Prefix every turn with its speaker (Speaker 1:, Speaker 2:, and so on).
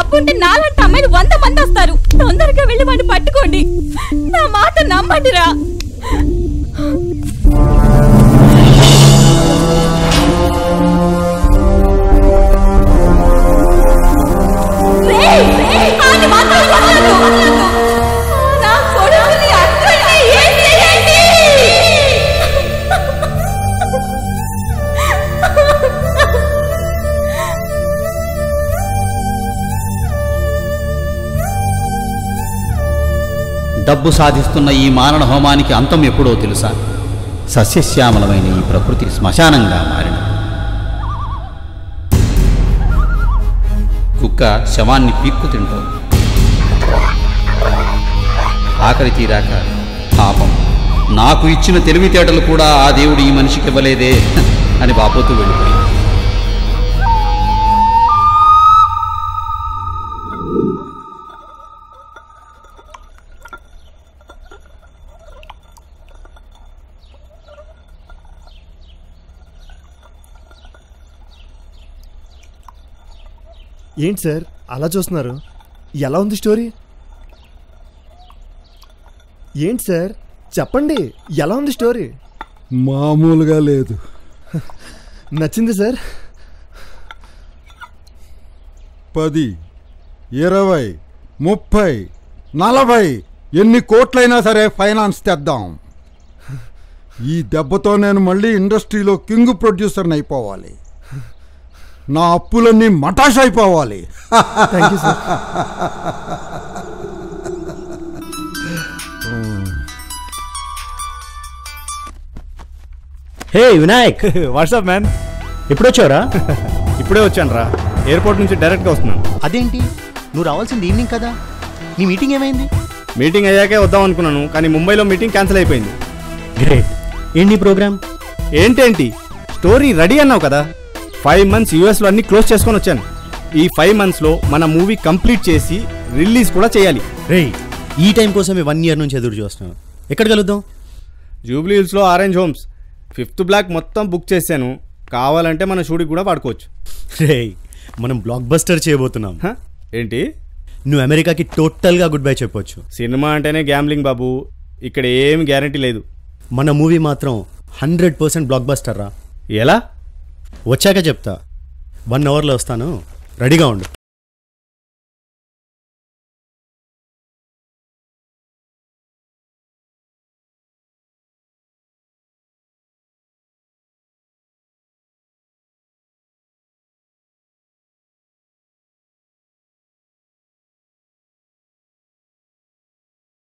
Speaker 1: డబ్బుంటే నాలంటి అమ్మాయిలు 100 మంది వస్తారు. తొందరగా వెళ్ళి వాడిని పట్టుకోండి. నా మాట నమ్మండిరా.
Speaker 2: డబ్బు సాధిస్తున్న ఈ మారణ హోమానికి అంతం ఎప్పుడో తెలుసా? సస్యశ్యామలమైన ఈ ప్రకృతి శ్మశానంగా మారిన కుక్క శవాన్ని పీక్కు తింటోంది. ఆకలి తీరాక పాపం నాకు ఇచ్చిన తెలివితేటలు కూడా ఆ దేవుడు ఈ మనిషికి ఇవ్వలేదే అని బాపోతూ వెళ్ళిపోయింది.
Speaker 3: ఏంటి సార్ అలా చూస్తున్నారు? ఎలా ఉంది స్టోరీ? ఏంటి సార్ చెప్పండి, ఎలా ఉంది స్టోరీ?
Speaker 4: మామూలుగా లేదు.
Speaker 3: నచ్చింది సార్?
Speaker 4: 10, 20, 30, 40 ఎన్ని కోట్లైనా సరే ఫైనాన్స్ తెద్దాం. ఈ దెబ్బతో నేను మళ్ళీ ఇండస్ట్రీలో కింగ్ ప్రొడ్యూసర్ని అయిపోవాలి. నా అప్పులన్నీ మటాష్ అయిపోవాలి.
Speaker 3: Thank you sir.
Speaker 5: Hey Vinayak,
Speaker 6: WhatsApp man.
Speaker 5: ఎప్పుడు వచ్చావురా?
Speaker 6: ఇప్పుడే వచ్చాను రా, ఎయిర్పోర్ట్ నుంచి డైరెక్ట్గా వస్తున్నాను.
Speaker 5: అదేంటి, నువ్వు రావాల్సింది ఈవినింగ్ కదా? నీ మీటింగ్ ఏమైంది?
Speaker 6: మీటింగ్ అయ్యాకే వద్దాం అనుకున్నాను, కానీ ముంబైలో మీటింగ్ క్యాన్సిల్ అయిపోయింది.
Speaker 5: గ్రేట్. ఏంటి ప్రోగ్రామ్?
Speaker 6: ఏంటేంటి, స్టోరీ రెడీ అన్నావు కదా. 5 months యూఎస్లో అన్ని క్లోజ్ చేసుకొని వచ్చాను. ఈ 5 monthsలో మన మూవీ కంప్లీట్ చేసి రిలీజ్ కూడా చేయాలి.
Speaker 5: రే, ఈ టైం కోసమే 1 year నుంచి ఎదురు చూస్తున్నాను. ఎక్కడ కలుద్దాం?
Speaker 6: జూబ్లీ హిల్స్లో ఆరెంజ్ హోమ్స్ 5th బ్లాక్ మొత్తం బుక్ చేశాను. కావాలంటే మన షూటింగ్ కూడా వాడుకోవచ్చు.
Speaker 5: రే, మనం బ్లాక్ బస్టర్ చేయబోతున్నాం.
Speaker 6: ఏంటి?
Speaker 5: నువ్వు అమెరికాకి టోటల్గా గుడ్ బై చెప్పొచ్చు.
Speaker 6: సినిమా అంటేనే గ్యాంబ్లింగ్ బాబు, ఇక్కడ ఏం గ్యారంటీ లేదు.
Speaker 5: మన మూవీ మాత్రం 100% బ్లాక్ బస్టర్ రా.
Speaker 6: ఎలా?
Speaker 5: వచ్చాక చెప్తా. 1 hourలో వస్తాను, రెడీగా ఉండు.